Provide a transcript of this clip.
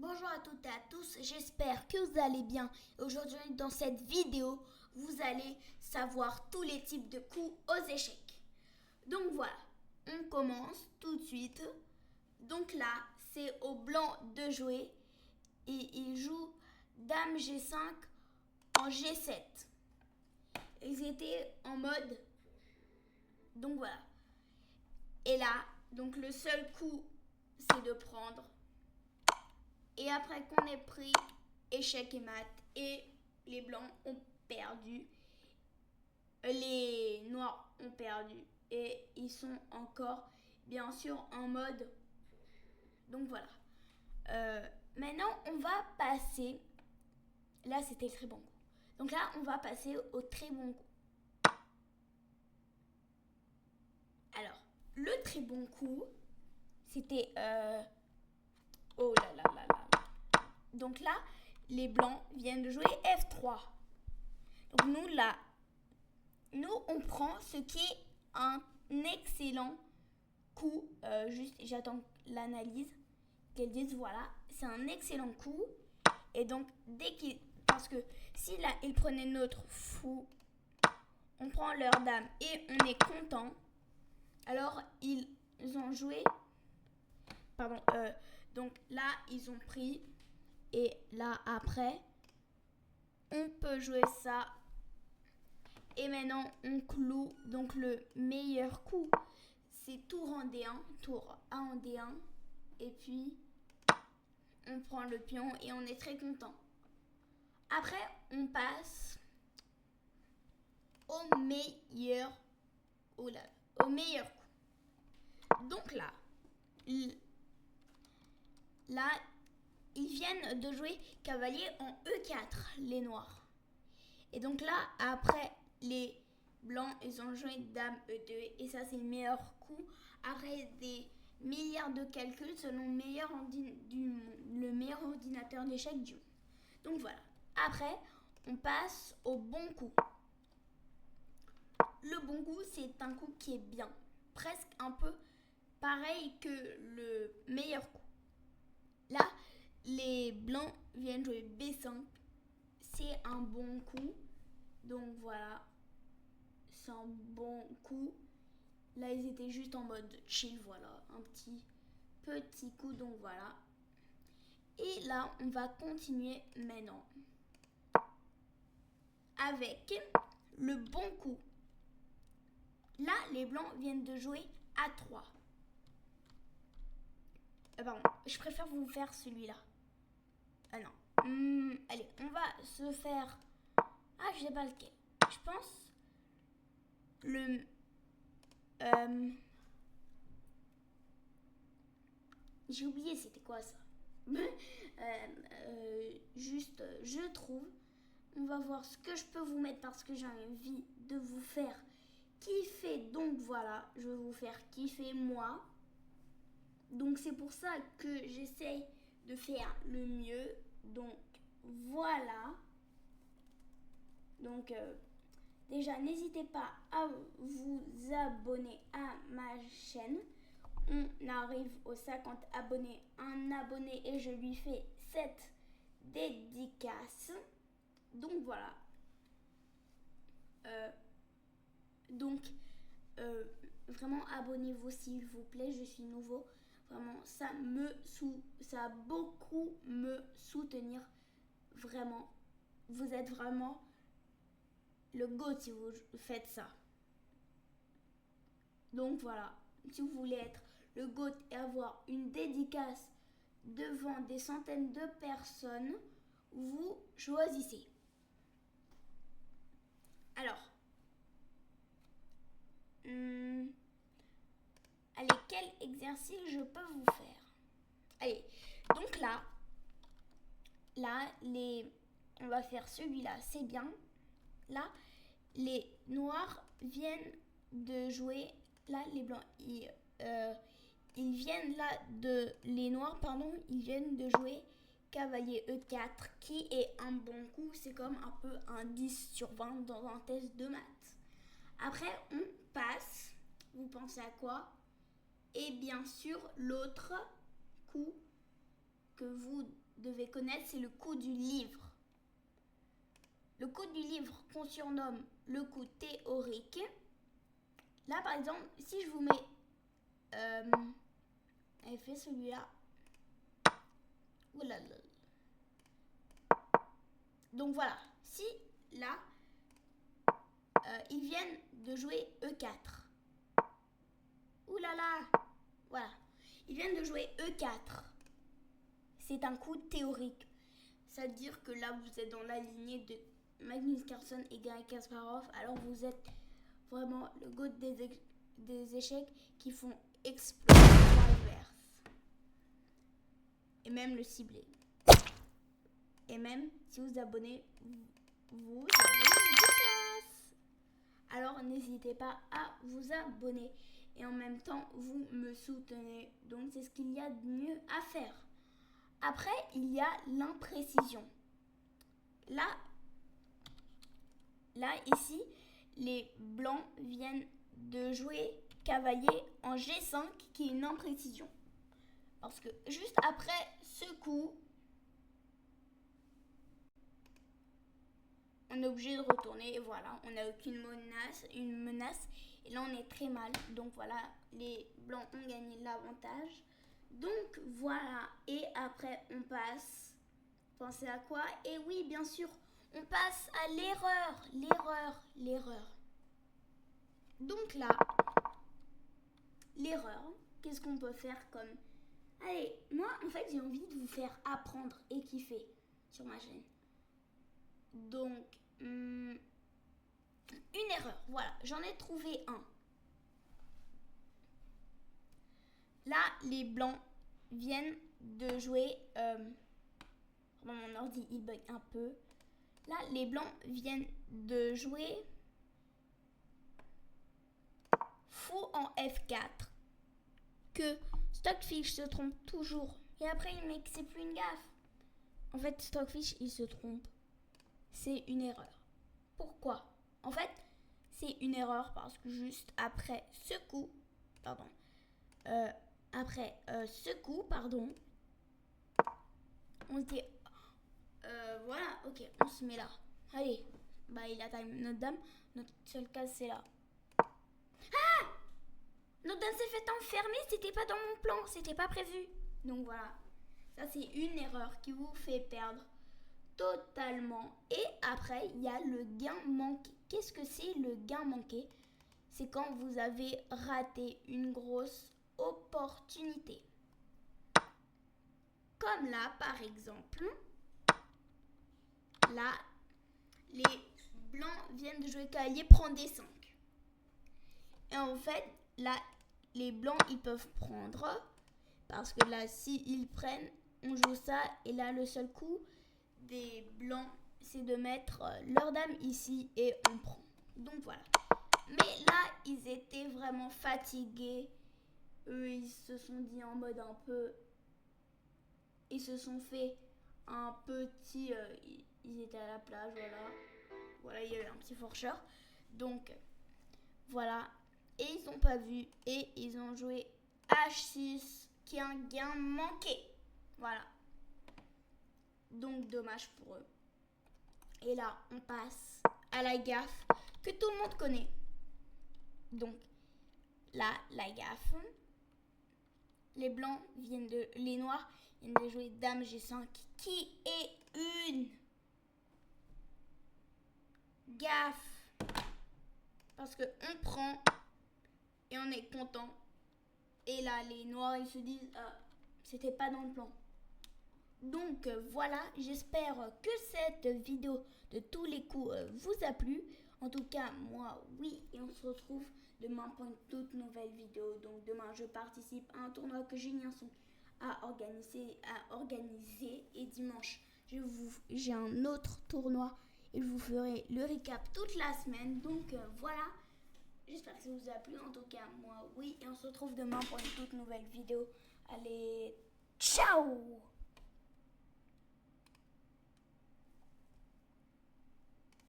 Bonjour à toutes et à tous, j'espère que vous allez bien. Aujourd'hui, dans cette vidéo, vous allez savoir tous les types de coups aux échecs. Donc voilà, on commence tout de suite. Donc là, c'est au blanc de jouer et il joue Dame G5 en G7. Ils étaient en mode, donc voilà. Et là, donc le seul coup, c'est de prendre. Et après qu'on ait pris échec et mat, et les blancs ont perdu, les noirs ont perdu, et ils sont encore, bien sûr, en mode. Donc voilà. Maintenant, on va passer. Là, c'était le très bon coup. Donc là, on va passer au très bon coup. Alors, le très bon coup, c'était. Oh là là là là. Donc là, les blancs viennent de jouer F3. Donc nous, on prend ce qui est un excellent coup. Juste, j'attends l'analyse, qu'elle dise, voilà, c'est un excellent coup. Et donc, parce que si là, ils prenaient notre fou, on prend leur dame et on est content. Alors, ils ont joué. Pardon. Donc là, ils ont pris. Et là, après, on peut jouer ça. Et maintenant, on cloue. Donc, le meilleur coup, c'est tour en D1, tour A en D1. Et puis, on prend le pion et on est très content. Après, on passe au meilleur, au meilleur coup. Donc là, ils viennent de jouer cavalier en E4, les noirs. Et donc là, après, les blancs, ils ont joué dame E2. Et ça, c'est le meilleur coup. Après des milliards de calculs selon le meilleur ordinateur d'échecs du monde. Donc voilà. Après, on passe au bon coup. Le bon coup, c'est un coup qui est bien. Presque un peu pareil que le meilleur coup. Là, les blancs viennent jouer B5. C'est un bon coup. Donc voilà. C'est un bon coup. Là, ils étaient juste en mode chill, voilà. Un petit coup, donc voilà. Et là, on va continuer maintenant avec le bon coup. Là, les blancs viennent de jouer A3. Pardon, je préfère vous faire celui-là. Ah non. Allez, on va se faire. Ah, je sais pas lequel. Je pense le. J'ai oublié c'était quoi ça. Juste, je trouve. On va voir ce que je peux vous mettre parce que j'ai envie de vous faire kiffer. Donc voilà, je vais vous faire kiffer moi. Donc c'est pour ça que j'essaye de faire le mieux. Donc voilà. Donc déjà, n'hésitez pas à vous abonner à ma chaîne. On arrive aux 50 abonnés. Un abonné et je lui fais cette dédicace. Donc voilà. Donc vraiment abonnez-vous s'il vous plaît. Je suis nouveau. Vraiment, ça a beaucoup me soutenir. Vraiment. Vous êtes vraiment le GOAT si vous faites ça. Donc voilà, si vous voulez être le GOAT et avoir une dédicace devant des centaines de personnes, vous choisissez. Alors, allez, quel exercice je peux vous faire? Allez, donc là, on va faire celui-là, c'est bien. Là, les noirs viennent de jouer. Là, les blancs, ils viennent là les noirs, pardon, ils viennent de jouer cavalier E4, qui est un bon coup. C'est comme un peu un 10 sur 20 dans un test de maths. Après, on passe. Vous pensez à quoi? Et bien sûr, l'autre coup, que vous devez connaître, c'est le coup du livre. Le coup du livre qu'on surnomme le coup théorique. Là, par exemple, si je vous mets... elle fait celui-là. Oulala. Donc voilà, si là, ils viennent de jouer E4. Oulala. Voilà, ils viennent de jouer E4. C'est un coup théorique. C'est-à-dire que là, vous êtes dans la lignée de Magnus Carlsen et Garry Kasparov. Alors vous êtes vraiment le goût des échecs qui font exploser l'adverse. Et même le cibler. Et même si vous abonnez, vous avez une dédicace. Alors n'hésitez pas à vous abonner. Et en même temps, vous me soutenez. Donc c'est ce qu'il y a de mieux à faire. Après, il y a l'imprécision. Là, ici, les blancs viennent de jouer cavalier en G5, qui est une imprécision. Parce que juste après ce coup, on est obligé de retourner. Et voilà, on n'a aucune menace. Et là, on est très mal. Donc voilà, les blancs ont gagné l'avantage. Donc voilà, et après on passe, pensez à quoi? Et oui, bien sûr, on passe à l'erreur. Donc là, l'erreur, qu'est-ce qu'on peut faire comme... Allez, moi en fait j'ai envie de vous faire apprendre et kiffer sur ma chaîne. Donc, une erreur, voilà, j'en ai trouvé un. Là, les blancs viennent de jouer... mon ordi, il bug un peu. Là, les blancs viennent de jouer fou en F4. Que Stockfish se trompe toujours. Et après, il met que c'est plus une gaffe. En fait, Stockfish, il se trompe. C'est une erreur. Pourquoi? En fait, c'est une erreur parce que juste après ce coup... Pardon. On se dit... voilà, ok, on se met là. Allez, bah il attaque notre dame. Notre seule case, c'est là. Ah! Notre dame s'est fait enfermer, c'était pas dans mon plan, c'était pas prévu. Donc voilà, ça c'est une erreur qui vous fait perdre totalement. Et après, il y a le gain manqué. Qu'est-ce que c'est le gain manqué? C'est quand vous avez raté une grosse opportunité. Comme là, par exemple... Là, les blancs viennent de jouer cavalier, prendre D5. Et en fait, là, les blancs, ils peuvent prendre. Parce que là, s'ils prennent, on joue ça. Et là, le seul coup des blancs, c'est de mettre leur dame ici et on prend. Donc voilà. Mais là, ils étaient vraiment fatigués. Eux, ils se sont dit en mode un peu... Ils se sont fait un petit... ils étaient à la plage, voilà. Voilà, il y a eu un petit fourcheur. Donc, voilà. Et ils n'ont pas vu. Et ils ont joué H6, qui est un gain manqué. Voilà. Donc, dommage pour eux. Et là, on passe à la gaffe que tout le monde connaît. Donc, là, la gaffe. Les blancs viennent de... Les noirs viennent de jouer Dame G5, qui est une gaffe. Parce qu'on prend et on est content. Et là, les noirs, ils se disent, c'était pas dans le plan. Donc voilà, j'espère que cette vidéo de tous les coups vous a plu. En tout cas, moi, oui. Et on se retrouve demain pour une toute nouvelle vidéo. Donc demain, je participe à un tournoi que Julien Song a organisé. Et dimanche, j'ai un autre tournoi. Et je vous ferai le récap toute la semaine. Donc voilà. J'espère que ça vous a plu. En tout cas, moi, oui. Et on se retrouve demain pour une toute nouvelle vidéo. Allez, ciao!